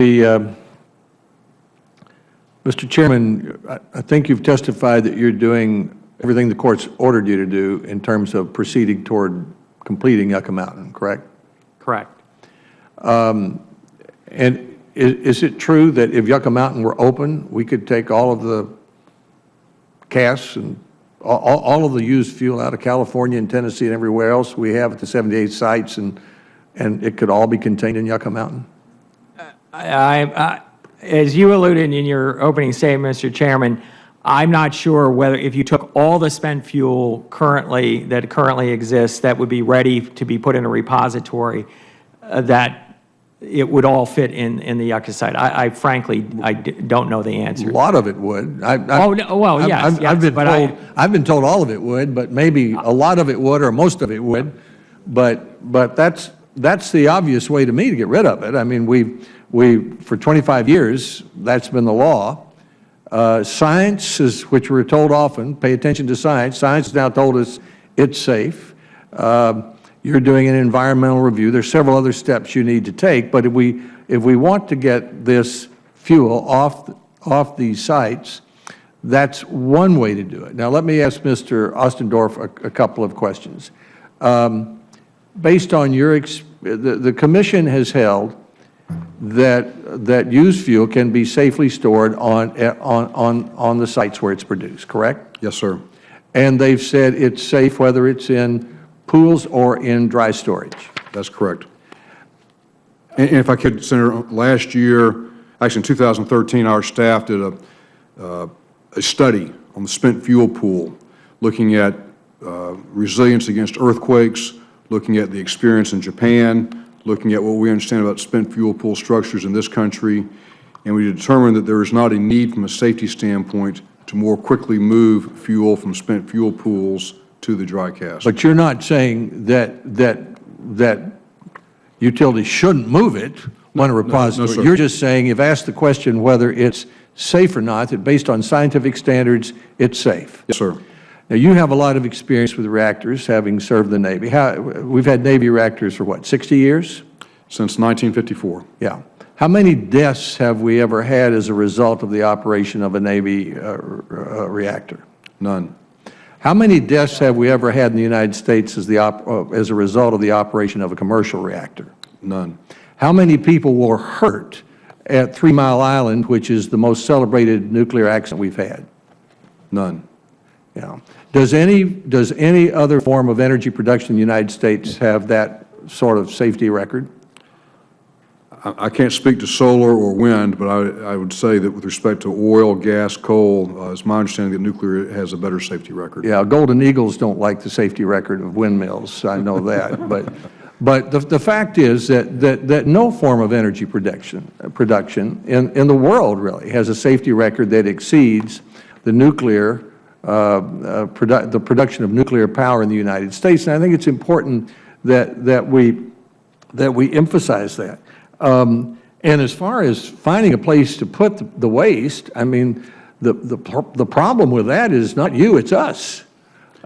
Mr. Chairman, I think you've testified that you're doing everything the Court's ordered you to do in terms of proceeding toward completing Yucca Mountain, correct? Correct. And is it true that if Yucca Mountain were open, we could take all of the casks and all of the used fuel out of California and Tennessee and everywhere else we have at the 78 sites, and it could all be contained in Yucca Mountain? As you alluded in your opening statement, Mr. Chairman, I'm not sure whether if you took all the spent fuel that currently exists that would be ready to be put in a repository, that it would all fit in the Yucca site. I frankly don't know the answer. A lot of it would. Yes. I've been told all of it would, but maybe a lot of it would or most of it would. But that's the obvious way to me to get rid of it. I mean, for 25 years, that's been the law. Science, which we're told often, pay attention to science. Science has now told us it's safe. You're doing an environmental review. There's several other steps you need to take, but if we want to get this fuel off these sites, that's one way to do it. Now, let me ask Mr. Ostendorf a couple of questions. Based on your the Commission has held that used fuel can be safely stored on the sites where it's produced, correct? Yes, sir. And they've said it's safe whether it's in pools or in dry storage. That's correct. And if I could, Senator, last year, actually in 2013, our staff did a study on the spent fuel pool, looking at resilience against earthquakes, looking at the experience in Japan, looking at what we understand about spent fuel pool structures in this country, and we determined that there is not a need from a safety standpoint to more quickly move fuel from spent fuel pools to the dry cask. But you're not saying that utilities shouldn't move it on a repository. No, sir. You're just saying, if asked the question whether it's safe or not, that based on scientific standards, it's safe. Yes, sir. Now, you have a lot of experience with reactors, having served the Navy. We've had Navy reactors for what, 60 years? Since 1954. Yeah. How many deaths have we ever had as a result of the operation of a Navy reactor? None. How many deaths have we ever had in the United States as a result of the operation of a commercial reactor? None. How many people were hurt at 3 Mile Island, which is the most celebrated nuclear accident we've had? None. Yeah. Does any other form of energy production in the United States have that sort of safety record? I can't speak to solar or wind, but I would say that with respect to oil, gas, coal, it's my understanding that nuclear has a better safety record. Yeah, Golden Eagles don't like the safety record of windmills. I know that. But the fact is that no form of energy production in the world really has a safety record that exceeds the nuclear the production of nuclear power in the United States. And I think it's important that we emphasize that. And as far as finding a place to put the waste, I mean, the problem with that is not you, it's us.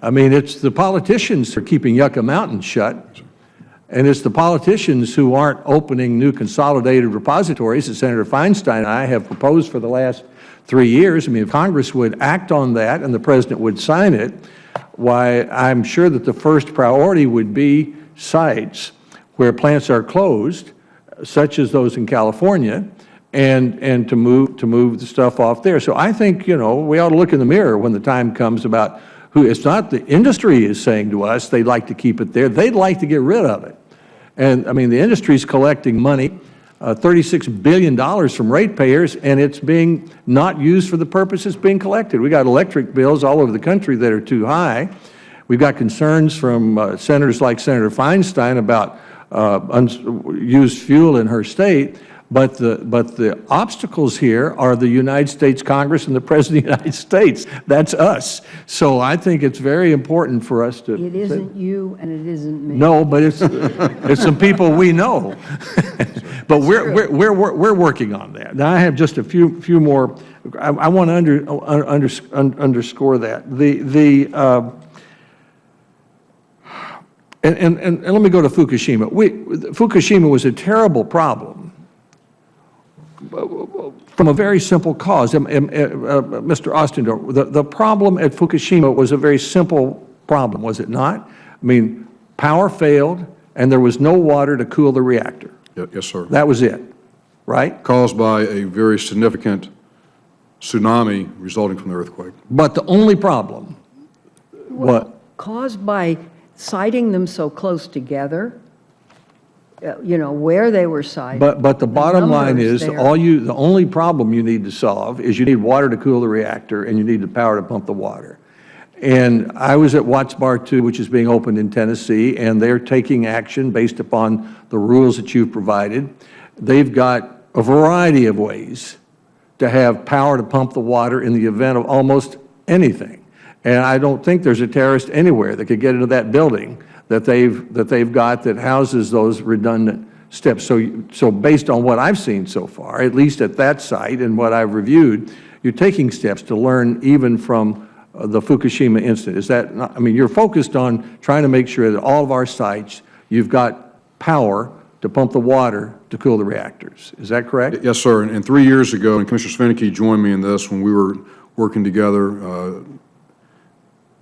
I mean, it's the politicians who are keeping Yucca Mountain shut, and it's the politicians who aren't opening new consolidated repositories that Senator Feinstein and I have proposed for the last 3 years. I mean, if Congress would act on that and the President would sign it, why, I'm sure that the first priority would be sites where plants are closed, such as those in California, and to move the stuff off there. So I think, you know, we ought to look in the mirror when the time comes about who, it's not the industry is saying to us they'd like to keep it there, they'd like to get rid of it. And I mean, the industry's collecting money, $36 billion from ratepayers, and it's being not used for the purpose it's being collected. We got electric bills all over the country that are too high. We've got concerns from senators like Senator Feinstein about used fuel in her state, but the obstacles here are the United States Congress and the President of the United States. That's us. So I think it's very important for us to. It isn't you and it isn't me. No, but it's some people we know. But we're working on that. Now I have just a few more. I want to underscore that And let me go to Fukushima. Fukushima was a terrible problem from a very simple cause. Mr. Ostendorf, the problem at Fukushima was a very simple problem, was it not? I mean, power failed, and there was no water to cool the reactor. Yes, sir. That was it, right? Caused by a very significant tsunami resulting from the earthquake. But the only problem, what? Caused by siting them so close together, you know, where they were sited. But the bottom line numbers is, there. the only problem you need to solve is you need water to cool the reactor, and you need the power to pump the water. And I was at Watts Bar 2, which is being opened in Tennessee, and they're taking action based upon the rules that you've provided. They've got a variety of ways to have power to pump the water in the event of almost anything. And I don't think there's a terrorist anywhere that could get into that building that they've got that houses those redundant steps. So based on what I've seen so far, at least at that site and what I've reviewed, you're taking steps to learn even from the Fukushima incident. Is that not, I mean, you're focused on trying to make sure that all of our sites, you've got power to pump the water to cool the reactors. Is that correct? Yes, sir. And 3 years ago, and Commissioner Svenke joined me in this when we were working together,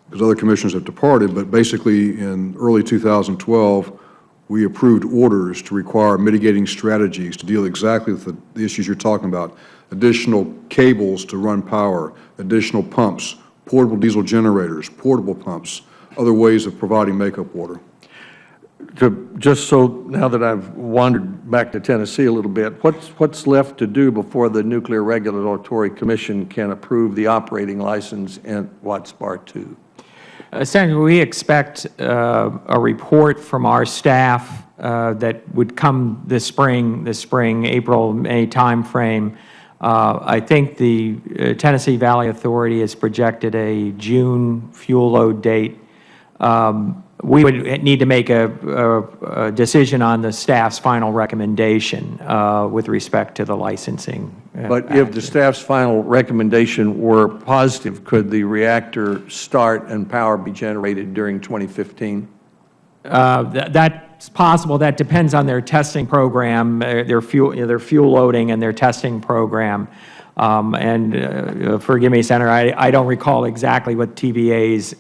because other commissioners have departed, but basically in early 2012, we approved orders to require mitigating strategies to deal exactly with the issues you're talking about. Additional cables to run power, additional pumps, portable diesel generators, portable pumps, other ways of providing makeup water. Just so now that I've wandered back to Tennessee a little bit, what's left to do before the Nuclear Regulatory Commission can approve the operating license in Watts Bar 2? Senator, we expect a report from our staff that would come this spring, April, May timeframe. I think the Tennessee Valley Authority has projected a June fuel load date. We would need to make a decision on the staff's final recommendation with respect to the licensing. But if the staff's final recommendation were positive, could the reactor start and power be generated during 2015? That's possible. That depends on their testing program, their fuel loading and their testing program. Forgive me, Senator, I don't recall exactly what TVA's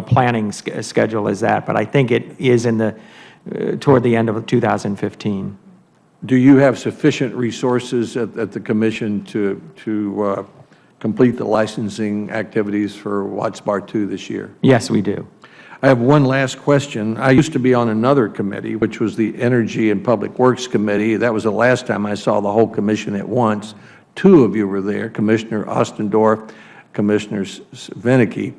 planning schedule is that, but I think it is in toward the end of 2015. Do you have sufficient resources at the Commission to complete the licensing activities for Watts Bar 2 this year? Yes, we do. I have one last question. I used to be on another committee, which was the Energy and Public Works Committee. That was the last time I saw the whole commission at once. Two of you were there, Commissioner Ostendorf, Commissioner Svenke.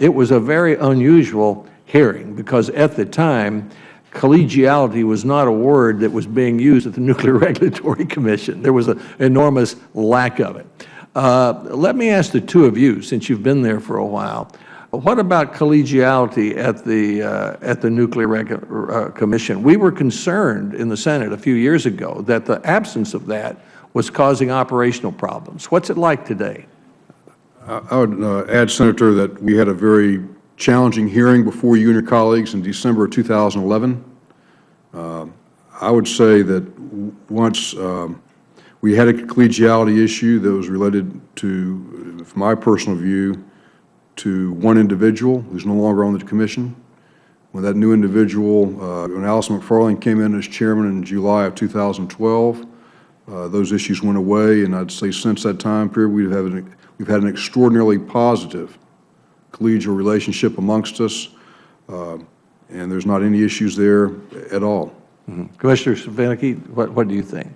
It was a very unusual hearing because at the time, collegiality was not a word that was being used at the Nuclear Regulatory Commission. There was an enormous lack of it. Let me ask the two of you, since you've been there for a while, what about collegiality at the Nuclear Commission? We were concerned in the Senate a few years ago that the absence of that was causing operational problems. What's it like today? I would add, Senator, that we had a very challenging hearing before you and your colleagues in December of 2011. I would say that once we had a collegiality issue that was related to, from my personal view, to one individual who's no longer on the commission. When that new individual, when Allison McFarlane came in as chairman in July of 2012, those issues went away, and I'd say since that time period we've had an extraordinarily positive collegial relationship amongst us, and there's not any issues there at all. Commissioner Svenke, what do you think?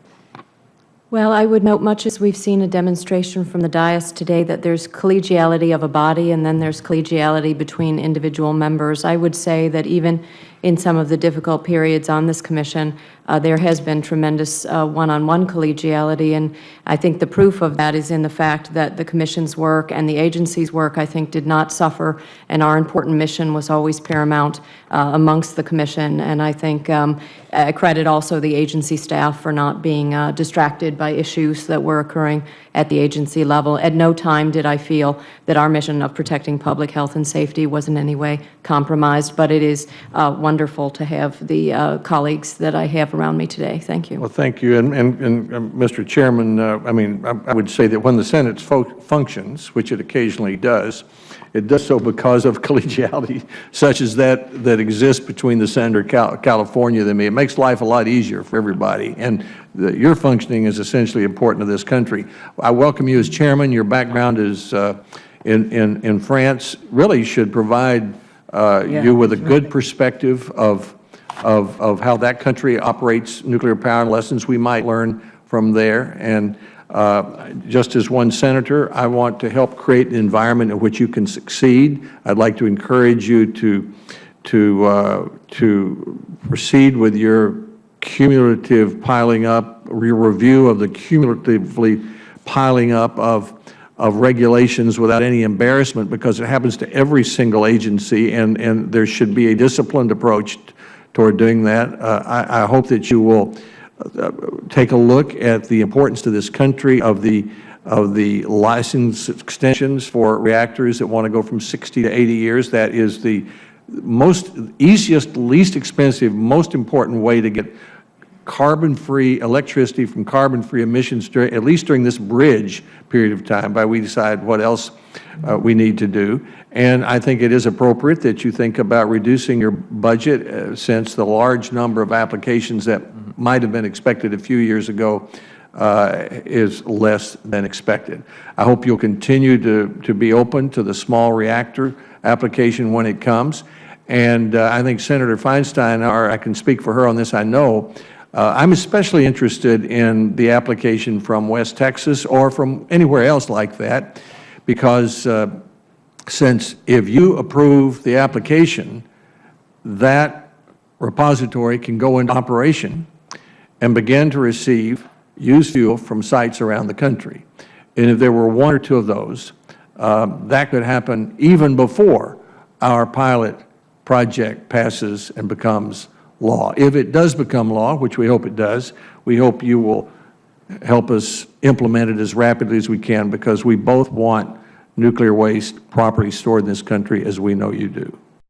Well, I would note, much as we've seen a demonstration from the dais today, that there's collegiality of a body and then there's collegiality between individual members. I would say that even in some of the difficult periods on this commission, there has been tremendous one-on-one collegiality, and I think the proof of that is in the fact that the Commission's work and the agency's work, I think, did not suffer, and our important mission was always paramount amongst the Commission. And I think I credit also the agency staff for not being distracted by issues that were occurring at the agency level. At no time did I feel that our mission of protecting public health and safety was in any way compromised, but it is one wonderful to have the colleagues that I have around me today. Thank you. Well, thank you. And Mr. Chairman, I mean, I would say that when the Senate functions, which it occasionally does, it does so because of collegiality such as that exists between the Senator of California and me. It makes life a lot easier for everybody. And your functioning is essentially important to this country. I welcome you as chairman. Your background is in France. Really should provide you with a good perspective of how that country operates nuclear power and lessons we might learn from there. And just as one senator, I want to help create an environment in which you can succeed. I'd like to encourage you to proceed with your cumulative piling up, your review of the cumulatively piling up of regulations without any embarrassment, because it happens to every single agency, and there should be a disciplined approach toward doing that. I hope that you will take a look at the importance to this country of the license extensions for reactors that want to go from 60 to 80 years. That is the easiest, least expensive, most important way to get carbon-free electricity from carbon-free emissions, at least during this bridge period of time, while we decide what else we need to do. And I think it is appropriate that you think about reducing your budget since the large number of applications that might have been expected a few years ago is less than expected. I hope you'll continue to be open to the small reactor application when it comes. And I think Senator Feinstein, or I can speak for her on this, I know, I'm especially interested in the application from West Texas or from anywhere else like that, because since if you approve the application, that repository can go into operation and begin to receive used fuel from sites around the country. And if there were one or two of those, that could happen even before our pilot project passes and becomes law. If it does become law, which we hope it does, we hope you will help us implement it as rapidly as we can, because we both want nuclear waste properly stored in this country, as we know you do.